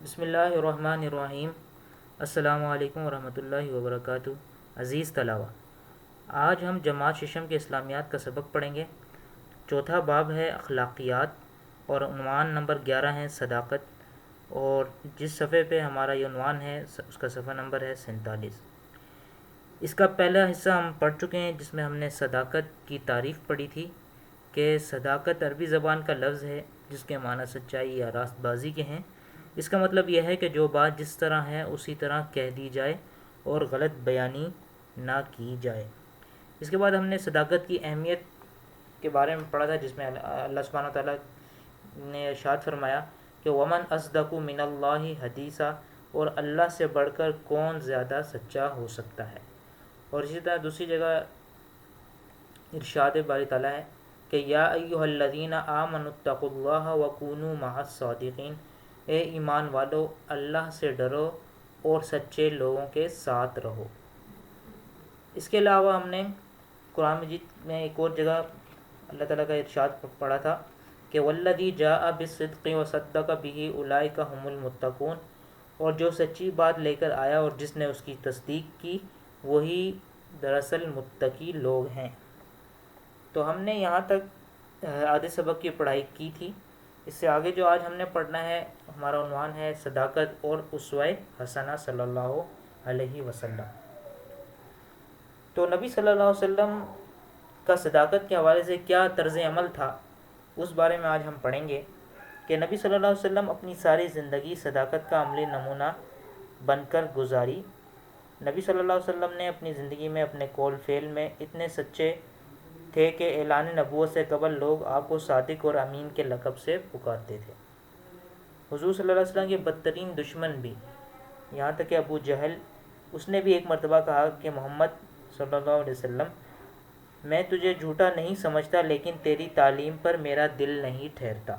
بسم اللہ الرحمن الرحیم۔ السلام علیکم ورحمۃ اللہ وبرکاتہ۔ عزیز طلبہ، آج ہم جماعت ششم کے اسلامیات کا سبق پڑھیں گے۔ چوتھا باب ہے اخلاقیات اور عنوان نمبر 11 ہے صداقت، اور جس صفحے پہ ہمارا یہ عنوان ہے اس کا صفحہ نمبر ہے 47۔ اس کا پہلا حصہ ہم پڑھ چکے ہیں جس میں ہم نے صداقت کی تعریف پڑھی تھی کہ صداقت عربی زبان کا لفظ ہے جس کے معنی سچائی یا راست بازی کے ہیں۔ اس کا مطلب یہ ہے کہ جو بات جس طرح ہے اسی طرح کہہ دی جائے اور غلط بیانی نہ کی جائے۔ اس کے بعد ہم نے صداقت کی اہمیت کے بارے میں پڑھا تھا جس میں اللہ سبحانہ و تعالیٰ نے ارشاد فرمایا کہ وَمَنْ أَصْدَقُ مِنَ اللَّهِ حَدِيثًا، اور اللہ سے بڑھ کر کون زیادہ سچا ہو سکتا ہے۔ اور اسی طرح دوسری جگہ ارشاد باری تعالیٰ ہے کہ یا ایھا الذین آمنوا اتقوا اللہ وکونوا مع الصادقین، اے ایمان والو اللہ سے ڈرو اور سچے لوگوں کے ساتھ رہو۔ اس کے علاوہ ہم نے قرآن مجید میں ایک اور جگہ اللہ تعالیٰ کا ارشاد پڑھا تھا کہ والذی جاء بالصدق وصدق بہ اولئک ھم المتقون، اور جو سچی بات لے کر آیا اور جس نے اس کی تصدیق کی وہی دراصل متقی لوگ ہیں۔ تو ہم نے یہاں تک آدھے سبق کی پڑھائی کی تھی۔ اس سے آگے جو آج ہم نے پڑھنا ہے ہمارا عنوان ہے صداقت اور اسوہ حسنہ صلی اللہ علیہ وسلم۔ تو نبی صلی اللہ علیہ وسلم کا صداقت کے حوالے سے کیا طرز عمل تھا اس بارے میں آج ہم پڑھیں گے کہ نبی صلی اللہ علیہ وسلم اپنی ساری زندگی صداقت کا عملی نمونہ بن کر گزاری۔ نبی صلی اللہ علیہ وسلم نے اپنی زندگی میں اپنے قول فعل میں اتنے سچے تھے کہ اعلان نبوت سے قبل لوگ آپ کو صادق اور امین کے لقب سے پکارتے تھے۔ حضور صلی اللہ علیہ وسلم کے بدترین دشمن بھی، یہاں تک کہ ابو جہل، اس نے بھی ایک مرتبہ کہا کہ محمد صلی اللہ علیہ وسلم، میں تجھے جھوٹا نہیں سمجھتا لیکن تیری تعلیم پر میرا دل نہیں ٹھہرتا۔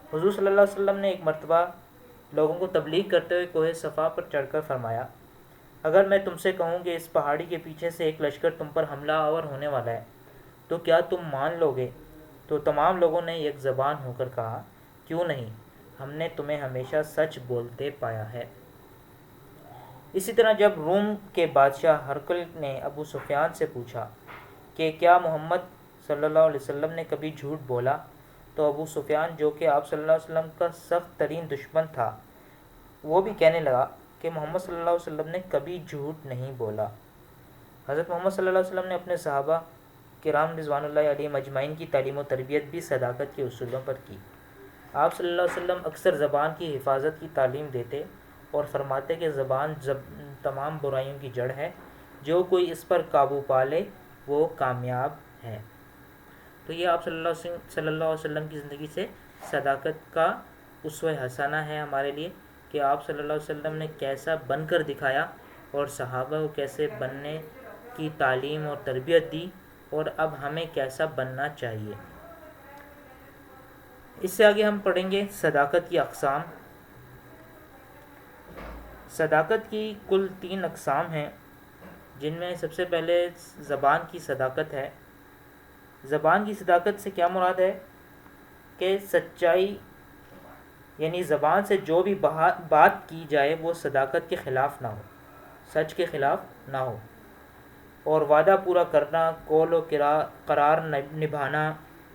حضور صلی اللہ علیہ وسلم نے ایک مرتبہ لوگوں کو تبلیغ کرتے ہوئے کوہ صفا پر چڑھ کر فرمایا، اگر میں تم سے کہوں کہ اس پہاڑی کے پیچھے سے ایک لشکر تم پر حملہ آور ہونے والا ہے تو کیا تم مان لو گے؟ تو تمام لوگوں نے یک زبان ہو کر کہا، کیوں نہیں، ہم نے تمہیں ہمیشہ سچ بولتے پایا ہے۔ اسی طرح جب روم کے بادشاہ ہرقل نے ابو سفیان سے پوچھا کہ کیا محمد صلی اللہ علیہ وسلم نے کبھی جھوٹ بولا، تو ابو سفیان جو کہ آپ صلی اللہ علیہ وسلم کا سخت ترین دشمن تھا وہ بھی کہنے لگا کہ محمد صلی اللہ علیہ وسلم نے کبھی جھوٹ نہیں بولا۔ حضرت محمد صلی اللہ علیہ وسلم نے اپنے صحابہ کرام رضوان اللہ علیہم اجمعین کی تعلیم و تربیت بھی صداقت کے اصولوں پر کی۔ آپ صلی اللہ علیہ وسلم اکثر زبان کی حفاظت کی تعلیم دیتے اور فرماتے کہ زبان تمام برائیوں کی جڑ ہے، جو کوئی اس پر قابو پا لے وہ کامیاب ہے۔ تو یہ آپ صلی اللہ علیہ وسلم کی زندگی سے صداقت کا اسوہ حسنہ ہے ہمارے لیے کہ آپ صلی اللہ علیہ وسلم نے کیسا بن کر دکھایا اور صحابہ کو کیسے بننے کی تعلیم اور تربیت دی، اور اب ہمیں کیسا بننا چاہیے۔ اس سے آگے ہم پڑھیں گے صداقت کی اقسام۔ صداقت کی کل 3 اقسام ہیں، جن میں سب سے پہلے زبان کی صداقت ہے۔ زبان کی صداقت سے کیا مراد ہے کہ سچائی، یعنی زبان سے جو بھی بات کی جائے وہ صداقت کے خلاف نہ ہو، سچ کے خلاف نہ ہو، اور وعدہ پورا کرنا، قول و قرار نبھانا،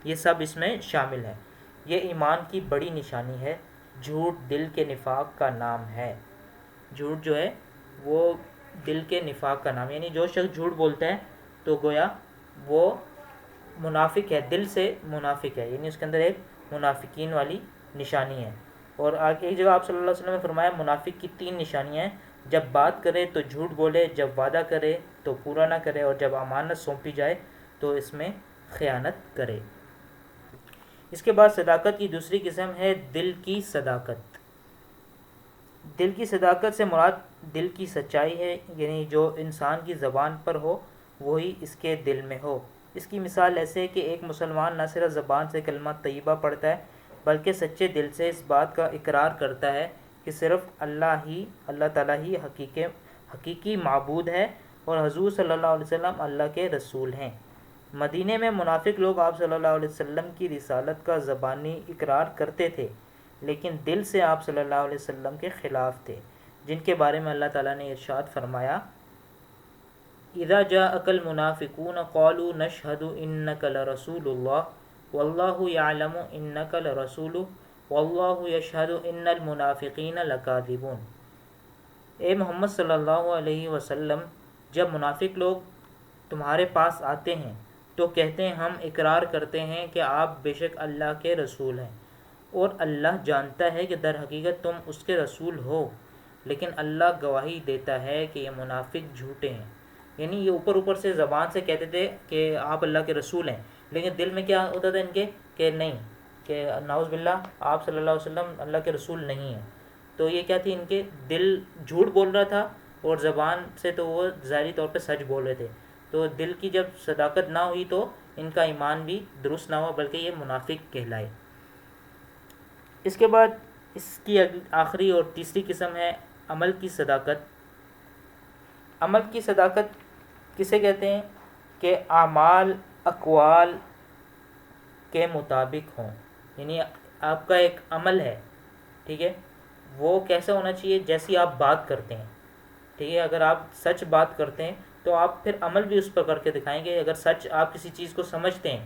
یہ سب اس میں شامل ہے۔ یہ ایمان کی بڑی نشانی ہے۔ جھوٹ دل کے نفاق کا نام ہے۔ جھوٹ جو ہے وہ دل کے نفاق کا نام، یعنی جو شخص جھوٹ بولتا ہے تو گویا وہ منافق ہے، دل سے منافق ہے، یعنی اس کے اندر ایک منافقین والی نشانی ہے۔ اور آگے ایک جگہ آپ صلی اللہ علیہ وسلم نے فرمایا منافق کی 3 نشانیاں ہیں، جب بات کرے تو جھوٹ بولے، جب وعدہ کرے تو پورا نہ کرے، اور جب امانت سونپی جائے تو اس میں خیانت کرے۔ اس کے بعد صداقت کی دوسری قسم ہے دل کی صداقت۔ دل کی صداقت سے مراد دل کی سچائی ہے، یعنی جو انسان کی زبان پر ہو وہی اس کے دل میں ہو۔ اس کی مثال ایسے ہے کہ ایک مسلمان نہ صرف زبان سے کلمہ طیبہ پڑھتا ہے بلکہ سچے دل سے اس بات کا اقرار کرتا ہے کہ صرف اللہ تعالیٰ ہی حقیقی معبود ہے اور حضور صلی اللہ علیہ وسلم اللہ کے رسول ہیں۔ مدینے میں منافق لوگ آپ صلی اللہ علیہ وسلم کی رسالت کا زبانی اقرار کرتے تھے لیکن دل سے آپ صلی اللہ علیہ وسلم کے خلاف تھے، جن کے بارے میں اللہ تعالیٰ نے ارشاد فرمایا اذا جاءك المنافقون قالوا نشهد انك لرسول الله والله يعلم انك لرسوله والله يشهد ان المنافقين لكاذبون۔ اے محمد صلی اللہ علیہ وسلم، جب منافق لوگ تمہارے پاس آتے ہیں تو کہتے ہیں ہم اقرار کرتے ہیں کہ آپ بے شک اللہ کے رسول ہیں، اور اللہ جانتا ہے کہ در حقیقت تم اس کے رسول ہو، لیکن اللہ گواہی دیتا ہے کہ یہ منافق جھوٹے ہیں۔ یعنی یہ اوپر اوپر سے زبان سے کہتے تھے کہ آپ اللہ کے رسول ہیں، لیکن دل میں کیا ہوتا تھا ان کے کہ نہیں، کہ نعوذ باللہ آپ صلی اللہ علیہ وسلم اللہ کے رسول نہیں ہیں۔ تو یہ کیا تھی، ان کے دل جھوٹ بول رہا تھا اور زبان سے تو وہ ظاہری طور پہ سچ بول رہے تھے۔ تو دل کی جب صداقت نہ ہوئی تو ان کا ایمان بھی درست نہ ہوا، بلکہ یہ منافق کہلائے۔ اس کے بعد اس کی آخری اور تیسری قسم ہے عمل کی صداقت۔ عمل کی صداقت کسے کہتے ہیں کہ اعمال اقوال کے مطابق ہوں، یعنی آپ کا ایک عمل ہے، ٹھیک ہے، وہ کیسا ہونا چاہیے، جیسی آپ بات کرتے ہیں، ٹھیک ہے، اگر آپ سچ بات کرتے ہیں تو آپ پھر عمل بھی اس پر کر کے دکھائیں گے۔ اگر سچ آپ کسی چیز کو سمجھتے ہیں،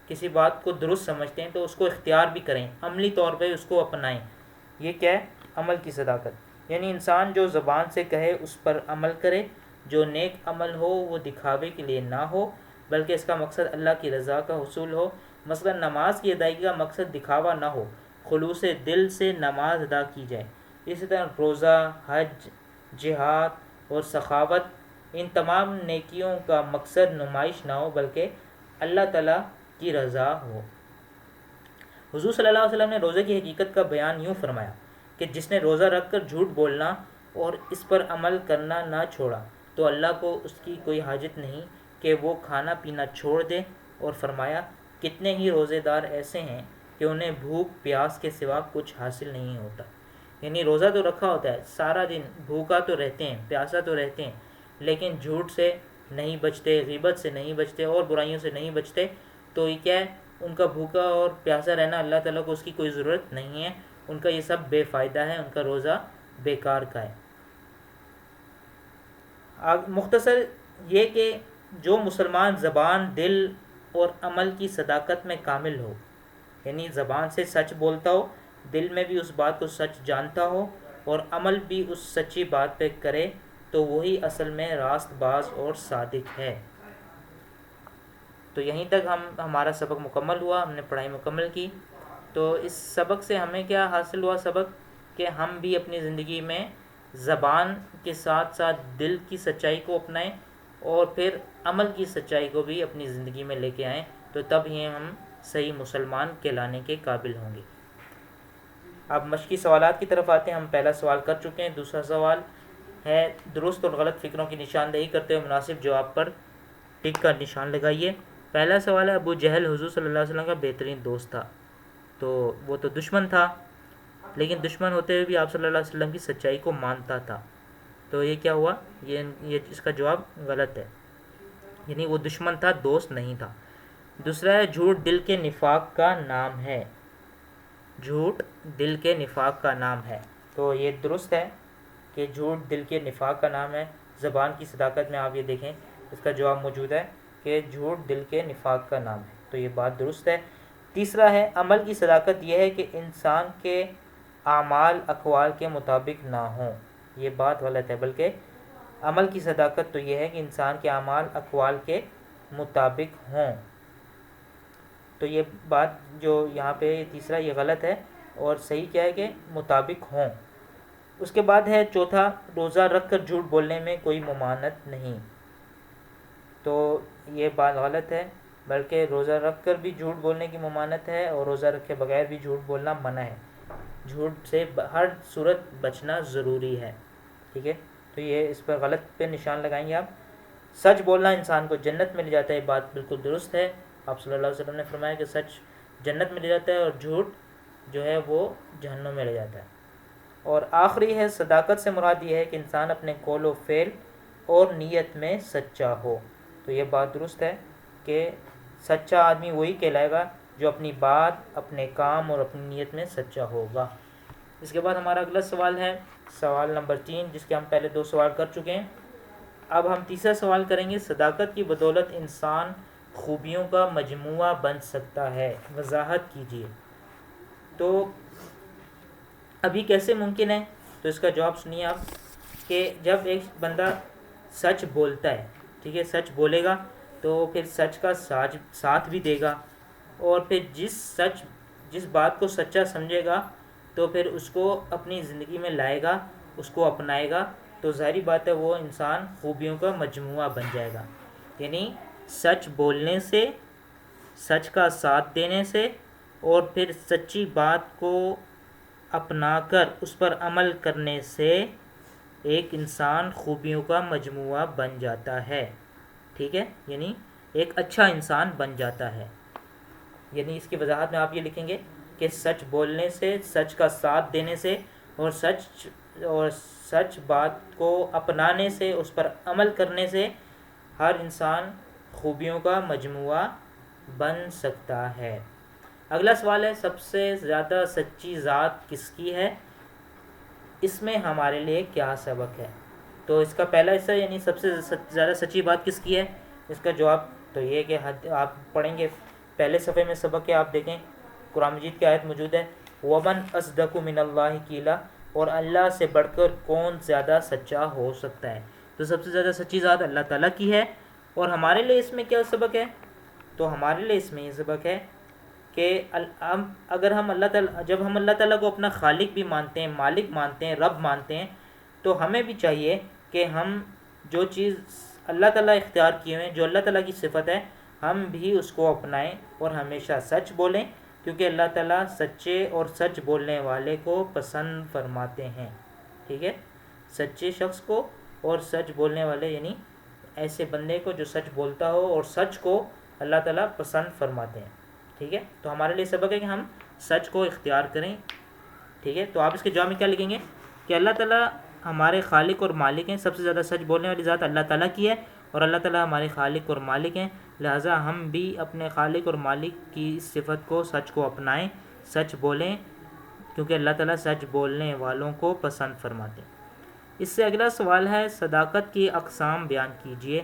کسی بات کو درست سمجھتے ہیں تو اس کو اختیار بھی کریں، عملی طور پہ اس کو اپنائیں۔ یہ کیا ہے، عمل کی صداقت، یعنی انسان جو زبان سے کہے اس پر عمل کرے، جو نیک عمل ہو وہ دکھاوے کے لیے نہ ہو بلکہ اس کا مقصد اللہ کی رضا کا حصول ہو۔ مثلا نماز کی ادائیگی کا مقصد دکھاوا نہ ہو، خلوص دل سے نماز ادا کی جائے۔ اسی طرح روزہ، حج، جہاد اور سخاوت، ان تمام نیکیوں کا مقصد نمائش نہ ہو بلکہ اللہ تعالیٰ کی رضا ہو۔ حضور صلی اللہ علیہ وسلم نے روزے کی حقیقت کا بیان یوں فرمایا کہ جس نے روزہ رکھ کر جھوٹ بولنا اور اس پر عمل کرنا نہ چھوڑا تو اللہ کو اس کی کوئی حاجت نہیں کہ وہ کھانا پینا چھوڑ دے، اور فرمایا کتنے ہی روزے دار ایسے ہیں کہ انہیں بھوک پیاس کے سوا کچھ حاصل نہیں ہوتا۔ یعنی روزہ تو رکھا ہوتا ہے، سارا دن بھوکا تو رہتے ہیں، پیاسا تو رہتے ہیں، لیکن جھوٹ سے نہیں بچتے، غیبت سے نہیں بچتے اور برائیوں سے نہیں بچتے، تو یہ کیا ہے، ان کا بھوکا اور پیاسا رہنا اللہ تعالیٰ کو اس کی کوئی ضرورت نہیں ہے، ان کا یہ سب بے فائدہ ہے، ان کا روزہ بیکار کا ہے۔ مختصر یہ کہ جو مسلمان زبان، دل اور عمل کی صداقت میں کامل ہو، یعنی زبان سے سچ بولتا ہو، دل میں بھی اس بات کو سچ جانتا ہو اور عمل بھی اس سچی بات پہ کرے، تو وہی اصل میں راست باز اور صادق ہے۔ تو یہیں تک ہمارا سبق مکمل ہوا، ہم نے پڑھائی مکمل کی۔ تو اس سبق سے ہمیں کیا حاصل ہوا سبق، کہ ہم بھی اپنی زندگی میں زبان کے ساتھ ساتھ دل کی سچائی کو اپنائیں اور پھر عمل کی سچائی کو بھی اپنی زندگی میں لے کے آئیں، تو تب ہی ہم صحیح مسلمان کہلانے کے قابل ہوں گے۔ اب مشقی سوالات کی طرف آتے ہیں۔ ہم پہلا سوال کر چکے ہیں، دوسرا سوال ہے درست اور غلط فکروں کی نشاندہی کرتے ہوئے مناسب جواب پر ٹک کا نشان لگائیے۔ پہلا سوال ہے ابو جہل حضور صلی اللہ علیہ وسلم کا بہترین دوست تھا، تو وہ تو دشمن تھا، لیکن دشمن ہوتے ہوئے بھی آپ صلی اللہ علیہ وسلم کی سچائی کو مانتا تھا، تو یہ کیا ہوا، یہ اس کا جواب غلط ہے، یعنی وہ دشمن تھا، دوست نہیں تھا۔ دوسرا ہے جھوٹ دل کے نفاق کا نام ہے، جھوٹ دل کے نفاق کا نام ہے، تو یہ درست ہے کہ جھوٹ دل کے نفاق کا نام ہے۔ زبان کی صداقت میں آپ یہ دیکھیں اس کا جواب موجود ہے کہ جھوٹ دل کے نفاق کا نام ہے، تو یہ بات درست ہے۔ تیسرا ہے عمل کی صداقت یہ ہے کہ انسان کے اعمال اقوال کے مطابق نہ ہوں، یہ بات غلط ہے، بلکہ عمل کی صداقت تو یہ ہے کہ انسان کے اعمال اقوال کے مطابق ہوں، تو یہ بات جو یہاں پہ تیسرا یہ غلط ہے، اور صحیح کیا ہے کہ مطابق ہوں۔ اس کے بعد ہے چوتھا روزہ رکھ کر جھوٹ بولنے میں کوئی ممانعت نہیں، تو یہ بات غلط ہے، بلکہ روزہ رکھ کر بھی جھوٹ بولنے کی ممانعت ہے اور روزہ رکھے بغیر بھی جھوٹ بولنا منع ہے، جھوٹ سے ہر صورت بچنا ضروری ہے، ٹھیک ہے، تو یہ اس پر غلط پہ نشان لگائیں گے آپ۔ سچ بولنا انسان کو جنت میں لے جاتا ہے، یہ بات بالکل درست ہے، آپ صلی اللہ علیہ وسلم نے فرمایا کہ سچ جنت میں لے جاتا ہے اور جھوٹ جو ہے وہ جہنم میں لے جاتا ہے۔ اور آخری ہے صداقت سے مراد یہ ہے کہ انسان اپنے قول و فعل اور نیت میں سچا ہو، تو یہ بات درست ہے کہ سچا آدمی وہی کہلائے گا جو اپنی بات، اپنے کام اور اپنی نیت میں سچا ہوگا۔ اس کے بعد ہمارا اگلا سوال ہے سوال نمبر 3، جس کے ہم پہلے 2 سوال کر چکے ہیں۔ اب ہم تیسرا سوال کریں گے، صداقت کی بدولت انسان خوبیوں کا مجموعہ بن سکتا ہے، وضاحت کیجیے۔ تو ابھی کیسے ممکن ہے؟ تو اس کا جواب سنیے آپ، کہ جب ایک بندہ سچ بولتا ہے، ٹھیک ہے، سچ بولے گا تو پھر سچ کا ساتھ بھی دے گا، اور پھر جس بات کو سچا سمجھے گا تو پھر اس کو اپنی زندگی میں لائے گا، اس کو اپنائے گا، تو ظاہری بات ہے وہ انسان خوبیوں کا مجموعہ بن جائے گا۔ یعنی سچ بولنے سے، سچ کا ساتھ دینے سے، اور پھر سچی بات کو اپنا کر اس پر عمل کرنے سے ایک انسان خوبیوں کا مجموعہ بن جاتا ہے، ٹھیک ہے، یعنی ایک اچھا انسان بن جاتا ہے۔ یعنی اس کی وضاحت میں آپ یہ لکھیں گے کہ سچ بولنے سے، سچ کا ساتھ دینے سے، اور سچ بات کو اپنانے سے، اس پر عمل کرنے سے ہر انسان خوبیوں کا مجموعہ بن سکتا ہے۔ اگلا سوال ہے، سب سے زیادہ سچی ذات کس کی ہے؟ اس میں ہمارے لیے کیا سبق ہے؟ تو اس کا پہلا حصہ یعنی سب سے زیادہ سچی بات کس کی ہے، اس کا جواب تو یہ ہے کہ آپ پڑھیں گے پہلے صفحے میں سبق ہے، آپ دیکھیں قرآن مجید کی آیت موجود ہے، وَمَنْ أَصْدَقُ مِنَ اللَّهِ قِيلًا، اور اللہ سے بڑھ کر کون زیادہ سچا ہو سکتا ہے۔ تو سب سے زیادہ سچی ذات اللہ تعالیٰ کی ہے۔ اور ہمارے لیے اس میں کیا سبق ہے؟ تو ہمارے لیے اس میں یہ سبق ہے کہ اگر جب ہم اللہ تعالیٰ کو اپنا خالق بھی مانتے ہیں، مالک مانتے ہیں، رب مانتے ہیں، تو ہمیں بھی چاہیے کہ ہم جو چیز اللہ تعالیٰ اختیار کیے ہوئے ہیں، جو اللہ تعالیٰ کی صفت ہے، ہم بھی اس کو اپنائیں اور ہمیشہ سچ بولیں، کیونکہ اللہ تعالیٰ سچے اور سچ بولنے والے کو پسند فرماتے ہیں، ٹھیک ہے، سچے شخص کو اور سچ بولنے والے، یعنی ایسے بندے کو جو سچ بولتا ہو اور سچ کو اللہ تعالیٰ پسند فرماتے ہیں، ٹھیک ہے۔ تو ہمارے لیے سبق ہے کہ ہم سچ کو اختیار کریں، ٹھیک ہے۔ تو آپ اس کے جواب میں کیا لکھیں گے کہ اللہ تعالیٰ ہمارے خالق اور مالک ہیں، سب سے زیادہ سچ بولنے والی ذات اللہ تعالیٰ کی ہے، اور اللہ تعالیٰ ہمارے خالق اور مالک ہیں، لہٰذا ہم بھی اپنے خالق اور مالک کی صفت کو، سچ کو اپنائیں، سچ بولیں، کیونکہ اللہ تعالیٰ سچ بولنے والوں کو پسند فرماتے ہیں۔ اس سے اگلا سوال ہے، صداقت کی اقسام بیان کیجیے۔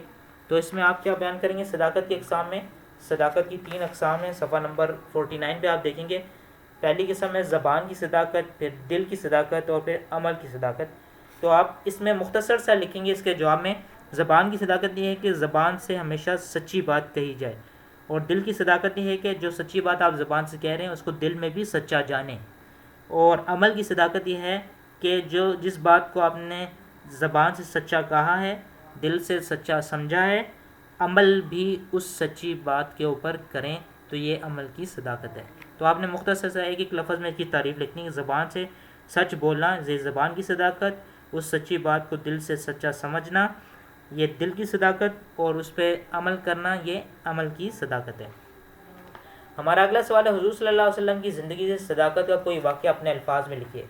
تو اس میں آپ کیا بیان کریں گے؟ صداقت کی اقسام میں صداقت کی 3 اقسام ہیں، صفحہ نمبر 49 پہ آپ دیکھیں گے۔ پہلی قسم ہے زبان کی صداقت، پھر دل کی صداقت، اور پھر عمل کی صداقت۔ تو آپ اس میں مختصر سا لکھیں گے اس کے جواب میں، زبان کی صداقت یہ ہے کہ زبان سے ہمیشہ سچی بات کہی جائے، اور دل کی صداقت یہ ہے کہ جو سچی بات آپ زبان سے کہہ رہے ہیں اس کو دل میں بھی سچا جانیں، اور عمل کی صداقت یہ ہے کہ جس بات کو آپ نے زبان سے سچا کہا ہے، دل سے سچا سمجھا ہے، عمل بھی اس سچی بات کے اوپر کریں، تو یہ عمل کی صداقت ہے۔ تو آپ نے مختصر سے ایک لفظ میں اس کی تعریف لکھنی ہے، زبان سے سچ بولنا یہ زبان کی صداقت، اس سچی بات کو دل سے سچا سمجھنا یہ دل کی صداقت، اور اس پہ عمل کرنا یہ عمل کی صداقت ہے۔ ہمارا اگلا سوال ہے، حضور صلی اللہ علیہ وسلم کی زندگی سے صداقت کا کوئی واقعہ اپنے الفاظ میں لکھیے۔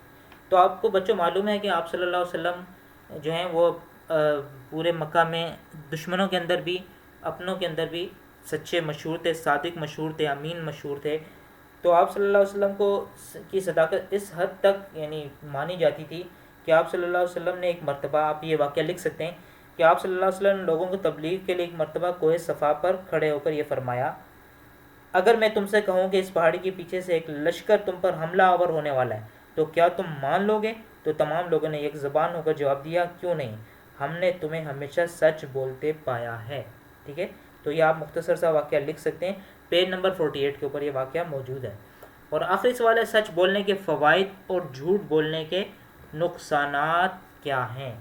تو آپ کو بچوں معلوم ہے کہ آپ صلی اللہ علیہ وسلم جو ہیں وہ پورے مکہ میں دشمنوں کے اندر بھی، اپنوں کے اندر بھی سچے مشہور تھے، صادق مشہور تھے، امین مشہور تھے۔ تو آپ صلی اللہ علیہ وسلم کی صداقت اس حد تک یعنی مانی جاتی تھی کہ آپ صلی اللہ علیہ وسلم نے ایک مرتبہ، آپ یہ واقعہ لکھ سکتے ہیں کہ آپ صلی اللہ علیہ وسلم نے لوگوں کو تبلیغ کے لیے ایک مرتبہ کوہ صفا پر کھڑے ہو کر یہ فرمایا، اگر میں تم سے کہوں کہ اس پہاڑی کے پیچھے سے ایک لشکر تم پر حملہ آور ہونے والا ہے تو کیا تم مان لو گے؟ تو تمام لوگوں نے ایک زبان ہو کر جواب دیا، کیوں نہیں، ہم نے تمہیں ہمیشہ سچ بولتے پایا ہے، ٹھیک ہے۔ تو یہ آپ مختصر سا واقعہ لکھ سکتے ہیں، پیج نمبر 48 کے اوپر یہ واقعہ موجود ہے۔ اور آخری سوال ہے، سچ بولنے کے فوائد اور جھوٹ بولنے کے نقصانات کیا ہیں،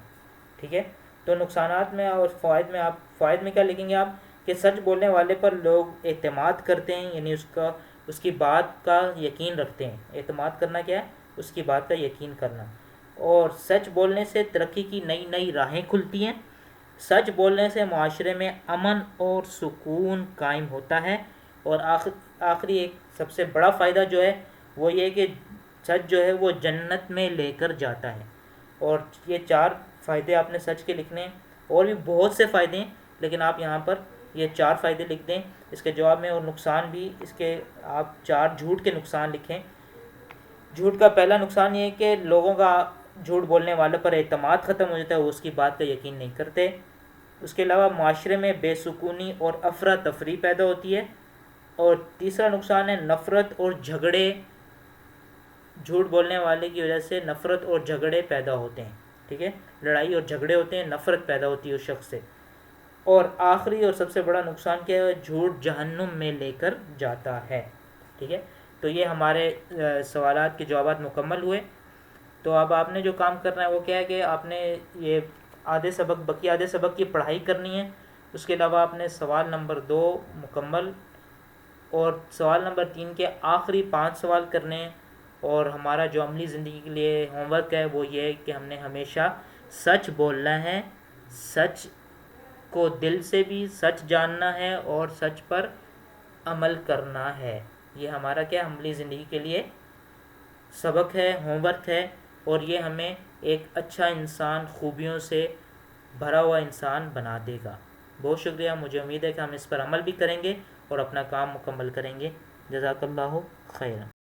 ٹھیک ہے۔ تو نقصانات میں اور فوائد میں کیا لکھیں گے آپ کہ سچ بولنے والے پر لوگ اعتماد کرتے ہیں، یعنی اس کی بات کا یقین رکھتے ہیں۔ اعتماد کرنا کیا ہے؟ اس کی بات کا یقین کرنا۔ اور سچ بولنے سے ترقی کی نئی نئی راہیں کھلتی ہیں، سچ بولنے سے معاشرے میں امن اور سکون قائم ہوتا ہے، اور آخری ایک سب سے بڑا فائدہ جو ہے وہ یہ کہ سچ جو ہے وہ جنت میں لے کر جاتا ہے۔ اور یہ 4 فائدے آپ نے سچ کے لکھنے ہیں، اور بھی بہت سے فائدے ہیں، لیکن آپ یہاں پر یہ 4 فائدے لکھ دیں اس کے جواب میں، اور نقصان بھی اس کے آپ 4 جھوٹ کے نقصان لکھیں۔ جھوٹ کا پہلا نقصان یہ ہے کہ لوگوں کا جھوٹ بولنے والوں پر اعتماد ختم ہو جاتا ہے، وہ اس کی بات کا یقین نہیں کرتے۔ اس کے علاوہ معاشرے میں بے سکونی اور افراتفری پیدا ہوتی ہے۔ اور تیسرا نقصان ہے نفرت اور جھگڑے، جھوٹ بولنے والے کی وجہ سے نفرت اور جھگڑے پیدا ہوتے ہیں، ٹھیک ہے، لڑائی اور جھگڑے ہوتے ہیں، نفرت پیدا ہوتی ہے اس شخص سے۔ اور آخری اور سب سے بڑا نقصان کیا ہے؟ جھوٹ جہنم میں لے کر جاتا ہے، ٹھیک ہے۔ تو یہ ہمارے سوالات کے جوابات مکمل ہوئے۔ تو اب آپ نے جو کام کرنا ہے وہ کیا ہے کہ آپ نے یہ آدھے سبق کی پڑھائی کرنی ہے، اس کے علاوہ آپ نے سوال نمبر 2 مکمل اور سوال نمبر 3 کے آخری 5 سوال کرنے ہیں۔ اور ہمارا جو عملی زندگی کے لیے ہوم ورک ہے وہ یہ ہے کہ ہم نے ہمیشہ سچ بولنا ہے، سچ کو دل سے بھی سچ جاننا ہے اور سچ پر عمل کرنا ہے۔ یہ ہمارا کیا عملی زندگی کے لیے سبق ہے، ہوم ورک ہے، اور یہ ہمیں ایک اچھا انسان، خوبیوں سے بھرا ہوا انسان بنا دے گا۔ بہت شکریہ، مجھے امید ہے کہ ہم اس پر عمل بھی کریں گے اور اپنا کام مکمل کریں گے۔ جزاک اللہ خیرا۔